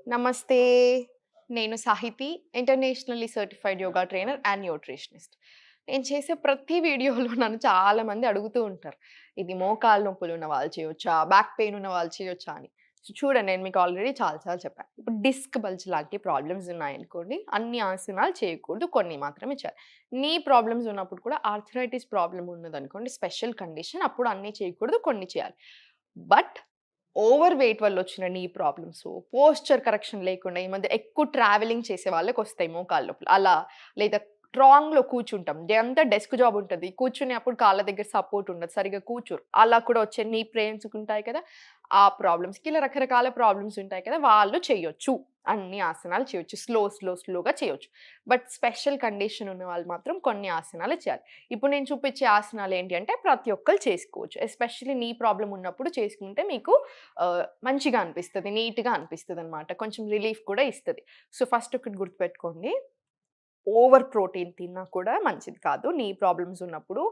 నమస్తే. నేను Sahithi, internationally certified yoga trainer and nutritionist. నేను చేసే ప్రతి వీడియోలో నన్ను చాలామంది అడుగుతూ ఉంటారు. ఇది మోకాళ్ళ నొప్పులున్న వాళ్ళు చేయొచ్చా? బ్యాక్ పెయిన్ ఉన్న వాళ్ళు చేయొచ్చా అని. చూడండి, నేను మీకు ఆల్రెడీ చాలా సార్లు చెప్పాను. ఇప్పుడు డిస్క్ బల్జ్ లాంటి ప్రాబ్లమ్స్ ఉన్నాయనుకోండి, అన్ని ఆసనాలు చేయకూడదు. కొన్ని మాత్రమే చేయాలి. నీ ప్రాబ్లమ్స్ ఉన్నప్పుడు కూడా ఆర్థరైటిస్ ప్రాబ్లమ్ ఉన్నదనుకోండి, స్పెషల్ కండిషన్, అప్పుడు అన్నీ చేయకూడదు. కొన్ని చేయాలి. బట్ ఓవర్ వెయిట్ వల్లొచ్చిన నీ ప్రాబ్లమ్స్, పోస్చర్ కరెక్షన్ లేకుండా ఈ మధ్య ఎక్కువ ట్రావెలింగ్ చేసే వాళ్ళకొస్తాయి మోకాళ్ళ నొప్పులు. అలా లేదా రాంగ్‌లో కూర్చుంటాం. డే అంతా డెస్క్ జాబ్ ఉంటది. కూర్చునేప్పుడు కాళ్ళ దగ్గర సపోర్ట్ ఉండదు. సరిగ్గా కూర్చోరు. అలా కూడా వచ్చే నీ పెయిన్స్ ఉంటాయి కదా! ఆ ప్రాబ్లమ్స్‌కి ఇలా రకరకాల ప్రాబ్లమ్స్ ఉంటాయి కదా! వాళ్ళు చేయొచ్చు. అన్ని ఆసనాలు చేయొచ్చు. స్లోగా చేయొచ్చు. బట్ స్పెషల్ కండిషన్ ఉన్న వాళ్ళు మాత్రం కొన్ని ఆసనాలు చేయాలి. ఇప్పుడు నేను చూపించే ఆసనాలు ఏంటి అంటే ప్రతి ఒక్కళ్ళు చేసుకోవచ్చు. ఎస్పెషల్లీ నీ ప్రాబ్లమ్ ఉన్నప్పుడు చేసుకుంటే మీకు మంచిగా అనిపిస్తది. నీట్‌గా అనిపిస్తదనమాట. కొంచెం రిలీఫ్ కూడా ఇస్తది. సో, ఫస్ట్ ఒకటి గుర్తుపెట్టుకోండి. ఓవర్ ప్రోటీన్ తిన్నా కూడా మంచిది కాదు. నీ ప్రాబ్లమ్స్ ఉన్నప్పుడు.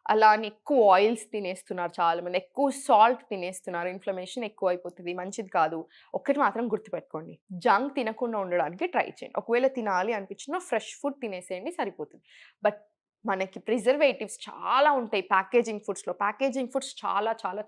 అలా అని ఎక్కువ ఆయిల్స్ తినేస్తున్నారు చాలామంది. ఎక్కువ సాల్ట్ తినేస్తున్నారు. ఇన్‌ఫ్లమేషన్ ఎక్కువైపోతది. మంచిది కాదు. ఒక్కటి మాత్రం గుర్తుపెట్టుకోండి. జంక్ తినకుండా ఉండడానికి ట్రై చేయండి. ఒకవేళ తినాలి అనిపించినా ఫ్రెష్ ఫుడ్ తినేసేయండి సరిపోతుంది. బట్ మనకి ప్రిజర్వేటివ్స్ చాలా ఉంటాయి ప్యాకేజింగ్ ఫుడ్స్‌లో. ప్యాకేజింగ్ ఫుడ్స్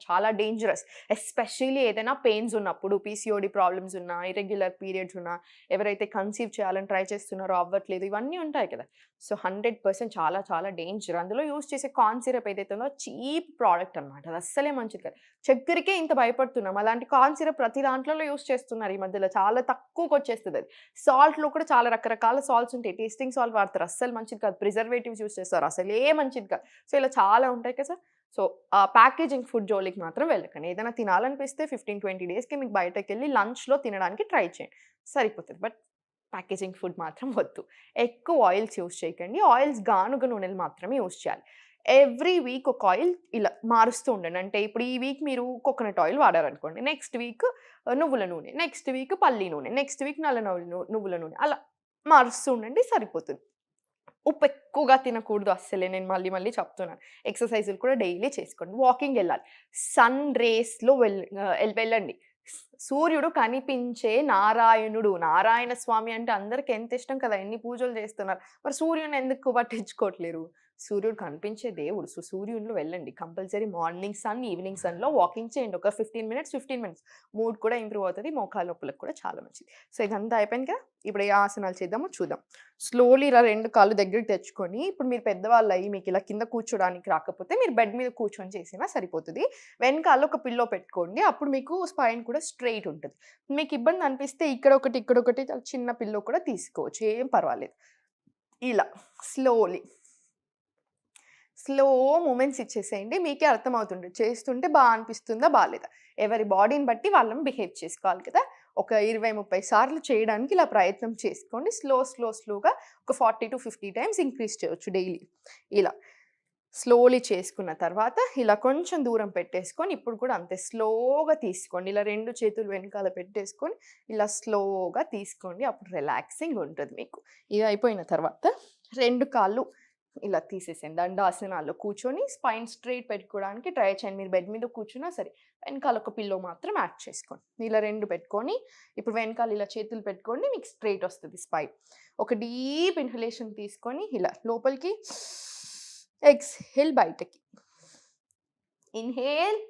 చాలా డేంజరస్. ఎస్పెషల్లీ ఏదైనా పెయిన్స్ ఉన్నప్పుడు, పీసీఓడీ ప్రాబ్లమ్స్ ఉన్నా, ఇర్రెగ్యులర్ పీరియడ్స్ ఉన్నా, ఎవరైతే కన్సీవ్ చేయాలని ట్రై చేస్తున్నారో అవ్వట్లేదు, ఇవన్నీ ఉంటాయి కదా! సో, 100% చాలా డేంజర్. అందులో యూజ్ చేసే కార్న్ సిరప్ ఏదైతే ఉందో చీప్ ప్రొడక్ట్ అనమాట. అది అస్సలే మంచిది కాదు. చక్కెరకే ఇంత భయపడుతున్నాం. అలాంటి కార్న్ సిరప్ ప్రతి దాంట్లలో యూజ్ చేస్తున్నారు ఈ మధ్యలో. చాలా తక్కువకొచ్చేస్తదది. సాల్ట్‌లో కూడా చాలా రకరకాల సాల్ట్స్ ఉంటాయి. టేస్టింగ్ సాల్ట్ వాడతారు. అస్సలు మంచిది కాదు. ప్రిజర్వేటివ్స్ యూజ్ చేస్తారు. అసలే మంచిది కాదు. సో, ఇలా చాలా ఉంటాయి కదా! సో, ప్యాకేజింగ్ ఫుడ్ జోలికి మాత్రం వెళ్ళకండి. ఏదైనా తినాలనిపిస్తే 15, 20 డేస్‌కి మీకు బయటకెళ్ళి లంచ్‌లో తినడానికి ట్రై చేయండి. సరిపోతది. బట్ ప్యాకేజింగ్ ఫుడ్ మాత్రం వద్దు. ఎక్కువ ఆయిల్స్ యూజ్ చేయకండి. ఆయిల్స్ గానుగ నూనెలు మాత్రమే యూజ్ చేయాలి. ఎవ్రీ వీక్ ఒక ఆయిల్ ఇలా మారుస్తూ ఉండండి. అంటే ఇప్పుడు ఈ వీక్ మీరు కోకోనట్ ఆయిల్ వాడారనుకోండి. నెక్స్ట్ వీక్ నువ్వుల నూనె, నెక్స్ట్ వీక్ పల్లి నూనె, నెక్స్ట్ వీక్ నల్ల నువ్వుల నూనె అలా మారుస్తూ ఉండండి సరిపోతది. ఉప్పు ఎక్కువగా తినకూడదు అస్సలే. నేను మళ్ళీ చెప్తున్నాను. ఎక్సర్‌సైజులు కూడా డైలీ చేసుకోండి. వాకింగెళ్ళాలి. సన్ రేస్‌లో వెళ్ళండి. సూర్యుడు కనిపించే నారాయణుడు. నారాయణ స్వామి అంటే అందరికి ఎంత ఇష్టం కదా! ఎన్ని పూజలు చేస్తున్నారు. మరి సూర్యుడిని ఎందుకు పట్టించుకోవట్లేరు? సూర్యుడు కనిపించే దేవుడు. సో, సూర్యునిలో వెళ్ళండి. కంపల్సరీ మార్నింగ్ సన్, ఈవినింగ్ సన్‌లో వాకింగ్ చేయండి. ఒక 15 మినిట్స్. మూడ్ కూడా ఇంప్రూవ్ అవుతది. మోకాళ్ళ నొప్పులకు కూడా చాలా మంచిది. సో, ఇదంతా అయిపోయింది కదా! ఇప్పుడు ఏ ఆసనాలు చేద్దామో చూద్దాం. స్లోలీ ఇలా 2 కాళ్ళు దగ్గరికి తెచ్చుకొని, ఇప్పుడు మీరు పెద్దవాళ్ళయ్యి మీకిలా కింద కూర్చోడానికి రాకపోతే, మీరు బెడ్ మీద కూర్చొని చేసినా సరిపోతది. వెనకాల ఒక పిల్లో పెట్టుకోండి. అప్పుడు మీకు స్పైన్ కూడా స్ట్రెయిట్ ఉంటది. మీకు ఇబ్బంది అనిపిస్తే ఇక్కడొకటి, ఇక్కడొకటి చిన్న పిల్లో కూడా తీసుకోవచ్చు. ఏం పర్వాలేదు. ఇలా స్లోలీ. స్లో మూవ్‌మెంట్స్ ఇచ్చేసేయండి. మీకే అర్థమవుతుంది. చేస్తుంటే అనిపిస్తుందా? బాలేదా? ఎవరి బాడీని బట్టి వాళ్ళం బిహేవ్ చేసుకోవాలి కదా! ఒక 20, 30 సార్లు చేయడానికి ఇలా ప్రయత్నం చేసుకోండి. స్లోగా ఒక 40-50 టైమ్స్ ఇంక్రీజ్ చేయొచ్చు డైలీ. ఇలా స్లోలీ చేసుకున్న తర్వాత ఇలా కొంచెం దూరం పెట్టేసుకొని ఇప్పుడు కూడా అంతే స్లోగా తీసుకోండి. ఇలా 2 చేతులు వెనకాల పెట్టేసుకొని ఇలా స్లోగా తీసుకోండి. అప్పుడు రిలాక్సింగ్ ఉంటది మీకు. ఇది అయిపోయిన తర్వాత 2 కాళ్ళు ఇలా తీసేసేయండి. దండాసనాల్లో కూర్చొని స్పైన్ స్ట్రెయిట్ పెట్టుకోవడానికి ట్రై చేయండి. మీరు బెడ్ మీద కూర్చున్నా సరే, వెనకాల ఒక పిల్లో మాత్రం యాడ్ చేసుకోండి. ఇలా 2 పెట్టుకొని, ఇప్పుడు వెనకాల ఇలా చేతులు పెట్టుకోండి. మీకు స్ట్రెయిట్ వస్తది స్పైన్. ఒక డీప్ ఇన్‌హలేషన్ తీసుకొని ఇలా లోపలికి, ఎక్స్‌హేల్ బయటకి. ఇన్‌హేల్,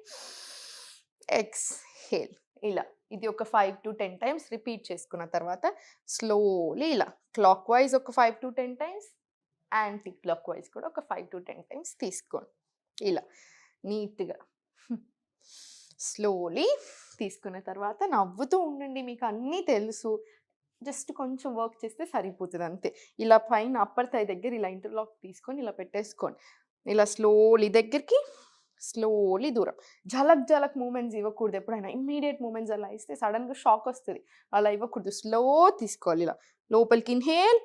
ఎక్స్‌హేల్ ఇలా. ఇది ఒక 5-10 టైమ్స్ రిపీట్ చేసుకున్న తర్వాత స్లోలీ ఇలా క్లాక్ వైస్ ఒక 5-10 టైమ్స్, యాంటీ క్లాక్ వైస్ కూడా ఒక 5-10 టైమ్స్ తీసుకోండి. ఇలా నీట్‌గా. స్లోలీ తీసుకున్న తర్వాత నవ్వుతూ ఉండండి. మీకు అన్నీ తెలుసు. జస్ట్ కొంచెం వర్క్ చేస్తే సరిపోతది అంతే. ఇలా పైన అప్పర్ థై దగ్గర ఇలా ఇంటర్లాక్ తీసుకొని ఇలా పెట్టేసుకోండి. ఇలా స్లోలీ దగ్గరికి, స్లోలీ దూరం. జలక్ మూవ్‌మెంట్స్ ఇవ్వకూడదు ఎప్పుడైనా. ఇమ్మీడియేట్ మూవ్‌మెంట్స్ అలా ఇస్తే సడెన్‌గా షాక్ వస్తది. అలా ఇవ్వకూడదు. స్లో తీసుకోవాలి ఇలా. లోపలికి ఇన్‌హేల్,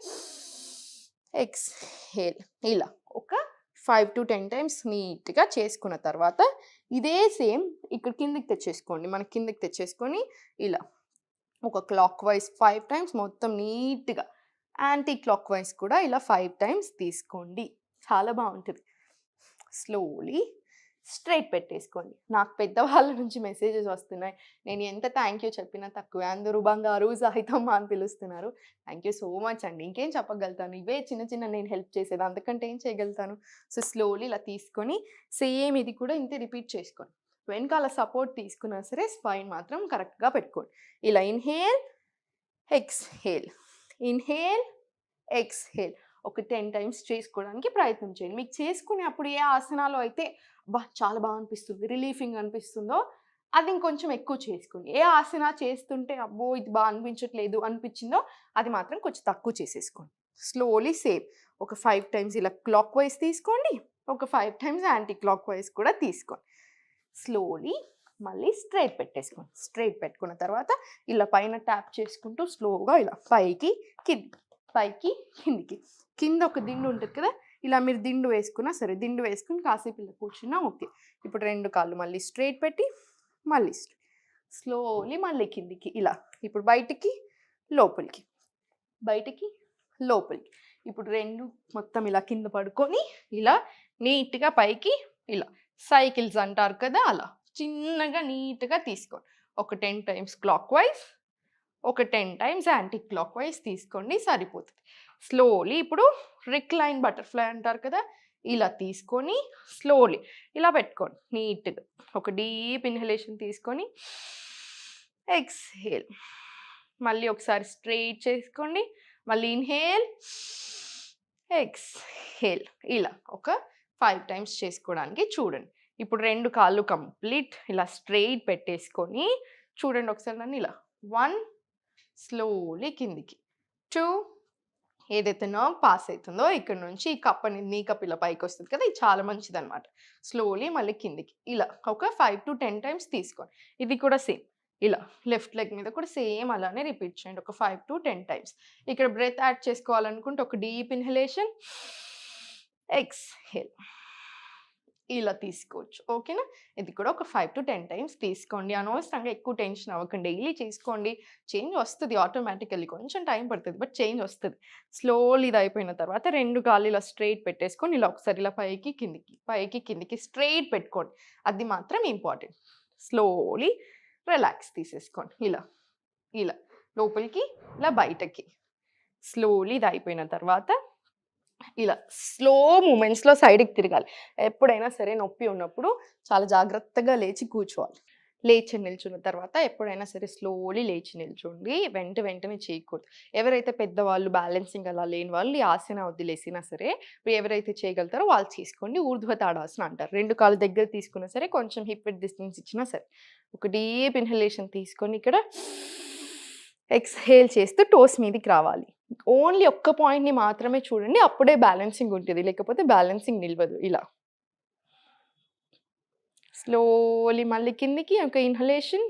ఎక్స్‌హేల్ ఇలా ఒక 5-10 టైమ్స్ నీట్‌గా చేసుకున్న తర్వాత ఇదే సేమ్ ఇక్కడ కిందకి తెచ్చేసుకోండి. మన కిందకి తెచ్చేసుకొని ఇలా ఒక క్లాక్ వైస్ 5 టైమ్స్ మొత్తం నీట్‌గా. యాంటీ క్లాక్ వైస్ కూడా ఇలా 5 టైమ్స్ తీసుకోండి. చాలా బావుంటది. స్లోలీ, స్ట్రెయిట్ పెట్టేసుకోండి. నాకు పెద్దవాళ్ళ నుంచి మెసేజెస్ వస్తున్నాయి. నేను ఎంత థ్యాంక్ యూ చెప్పినా తక్కువే. అందరూ బంగారు, సాహితమ్మ అని పిలుస్తున్నారు. థ్యాంక్ యూ సో మచ్ అండి. ఇంకేం చెప్పగలుగుతాను? ఇవే చిన్న చిన్న నేను హెల్ప్ చేసేది. అంతకంటే ఏం చేయగలుగుతాను? సో, స్లోలీ ఇలా తీసుకొని సేమ్ ఇది కూడా ఇంతే రిపీట్ చేసుకోండి. వెనకాల సపోర్ట్ తీసుకున్నా సరే స్పైన్ మాత్రం కరెక్ట్‌గా పెట్టుకోండి. ఇలా ఇన్‌హేల్, ఎక్స్‌హేల్, ఇన్‌హేల్, ఎక్స్‌హేల్ ఒక 10 టైమ్స్ చేసుకోవడానికి ప్రయత్నం చేయండి. మీకు చేసుకునేప్పుడు ఏ ఆసనాలో అయితే అబ్బా! చాలా బాగా అనిపిస్తుంది, రిలీఫింగ్ అనిపిస్తుందో అది ఇంకొంచెం ఎక్కువ చేసుకోండి. ఏ ఆసన చేస్తుంటే అబ్బో! ఇది అనిపించట్లేదు అనిపించిందో అది మాత్రం కొంచెం తక్కువ చేసేసుకోండి. స్లోలీ సేమ్ ఒక 5 టైమ్స్ ఇలా క్లాక్ వైస్ తీసుకోండి. ఒక 5 టైమ్స్ యాంటీ క్లాక్ వైస్ కూడా తీసుకోండి. స్లోలీ మళ్ళీ స్ట్రెయిట్ పెట్టేసుకోండి. స్ట్రెయిట్ పెట్టుకున్న తర్వాత ఇలా పైన ట్యాప్ చేసుకుంటూ స్లోగా ఇలా పైకి, కిందికి, పైకి, కిందికి. కింద ఒక దిండు ఉంటుంది కదా! ఇలా మీరు దిండు వేసుకున్నా సరే, దిండు వేసుకొని కాసేపు ఇలా కూర్చున్నా ఓకే. ఇప్పుడు 2 కాళ్ళు మళ్ళీ స్ట్రెయిట్ పెట్టి, మళ్ళీ స్లోలీ మళ్ళీ కిందికి ఇలా. ఇప్పుడు బయటికి, లోపలికి, బయటికి, లోపలికి. ఇప్పుడు 2 మొత్తం ఇలా కింద పడుకొని, ఇలా నీట్‌గా పైకి ఇలా. సైకిల్స్ అంటారు కదా! అలా. చిన్నగా నీట్‌గా తీసుకోండి. ఒక 10 టైమ్స్ క్లాక్ వైస్, ఒక 10 టైమ్స్ యాంటీ క్లాక్ వైస్ తీసుకోండి సరిపోతుంది. స్లోలీ ఇప్పుడు రిక్లైన్ బటర్‌ఫ్లై అంటారు కదా! ఇలా తీసుకొని స్లోలీ ఇలా పెట్టుకోండి నీట్‌గా. ఒక డీప్ ఇన్‌హలేషన్ తీసుకొని ఎక్స్‌హేల్. మళ్ళీ ఒకసారి స్ట్రెయిట్ చేసుకోండి. మళ్ళీ ఇన్‌హేల్, ఎక్స్‌హేల్. ఇలా ఒక 5 టైమ్స్ చేసుకోవడానికి చూడండి. ఇప్పుడు 2 కాళ్ళు కంప్లీట్ ఇలా స్ట్రెయిట్ పెట్టేసుకొని చూడండి ఒకసారి నన్ను ఇలా. 1 స్లోలీ కిందికి. 2 ఏదైతే నర్వ్ పాస్ అవుతుందో ఇక్కడ నుంచి ఈ కప్ అనేది నీ కప్ ఇలా పైకి వస్తుంది కదా! ఇది చాలా మంచిదనమాట. స్లోలీ మళ్ళీ కిందికి. ఇలా ఒక 5-10 టైమ్స్ తీసుకోండి. ఇది కూడా సేమ్. ఇలా లెఫ్ట్ లెగ్ మీద కూడా సేమ్ అలానే రిపీట్ చేయండి. ఒక 5-10 టైమ్స్. ఇక్కడ బ్రెత్ యాడ్ చేసుకోవాలనుకుంటే ఒక డీప్ ఇన్‌హలేషన్, ఎక్స్‌హేల్. ఇలా తీసుకోవచ్చు. ఓకేనా? ఇది కూడా ఒక 5-10 టైమ్స్ తీసుకోండి. అనవసరంగా ఎక్కువ టెన్షన్ అవ్వకండి. డైలీ చేసుకోండి. చేంజ్ వస్తది ఆటోమేటికల్లీ. కొంచెం టైం పడుతది. బట్ చేంజ్ వస్తది. స్లోలీ ఇది అయిపోయిన తర్వాత 2 కాళ్ళు ఇలా స్ట్రెయిట్ పెట్టేసుకొని ఇలా ఒకసారి ఇలా పైకి, కిందికి, పైకి, కిందికి స్ట్రెయిట్ పెట్టుకోండి. అది మాత్రం ఇంపార్టెంట్. స్లోలీ రిలాక్స్ తీసేసుకోండి. ఇలా, ఇలా లోపలికి, ఇలా బయటకి. స్లోలీ ఇది అయిపోయిన తర్వాత ఇలా స్లో మూమెంట్స్‌లో సైడ్‌కి తిరగాలి. ఎప్పుడైనా సరే నొప్పి ఉన్నప్పుడు చాలా జాగ్రత్తగా లేచి కూర్చోవాలి. లేచి నిల్చున్న తర్వాత ఎప్పుడైనా సరే స్లోలీ లేచి నిల్చోండి. వెంటనే చేయకూడదు. ఎవరైతే పెద్దవాళ్ళు బ్యాలెన్సింగ్ అలా లేని వాళ్ళు ఈ ఆసన వదిలేసినా సరే, ఎవరైతే చేయగలుగుతారో వాళ్ళు చేసుకోండి. ఊర్ధ్వ తాడాసన అంటారు. 2 కాళ్ళు దగ్గర తీసుకున్నా సరే, కొంచెం హిప్ విడ్త్ డిస్టెన్స్ ఇచ్చినా సరే. ఒక డీప్ ఇన్‌హలేషన్ తీసుకొని ఇక్కడ ఎక్స్‌హేల్ చేస్తూ టోస్ మీదకి రావాలి. ఓన్లీ ఒక్క పాయింట్‌ని మాత్రమే చూడండి. అప్పుడే బ్యాలెన్సింగ్ ఉంటది. లేకపోతే బ్యాలెన్సింగ్ నిలవదు. ఇలా. స్లోలీ మళ్ళీ కిందికి ఒక ఇన్‌హలేషన్,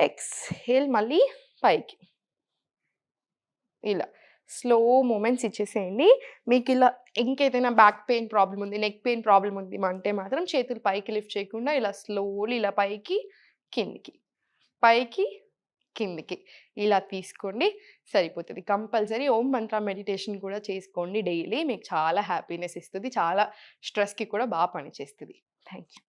ఎక్స్‌హేల్ మళ్ళీ పైకి. ఇలా స్లో మూమెంట్స్ ఇచ్చేసేయండి. మీకిలా ఇంకేదైనా బ్యాక్ పెయిన్ ప్రాబ్లమ్ ఉంది, నెక్ పెయిన్ ప్రాబ్లమ్ ఉంది అంటే మాత్రం చేతులు పైకి లిఫ్ట్ చేయకుండా ఇలా స్లోలీ ఇలా పైకి, కిందికి, పైకి, కిందికి ఇలా తీసుకోండి సరిపోతది. కంపల్సరీ ఓం మంత్ర మెడిటేషన్ కూడా చేసుకోండి డైలీ. మీకు చాలా హ్యాపీనెస్ ఇస్తది. చాలా స్ట్రెస్‌కి కూడా పనిచేస్తది. Thank you.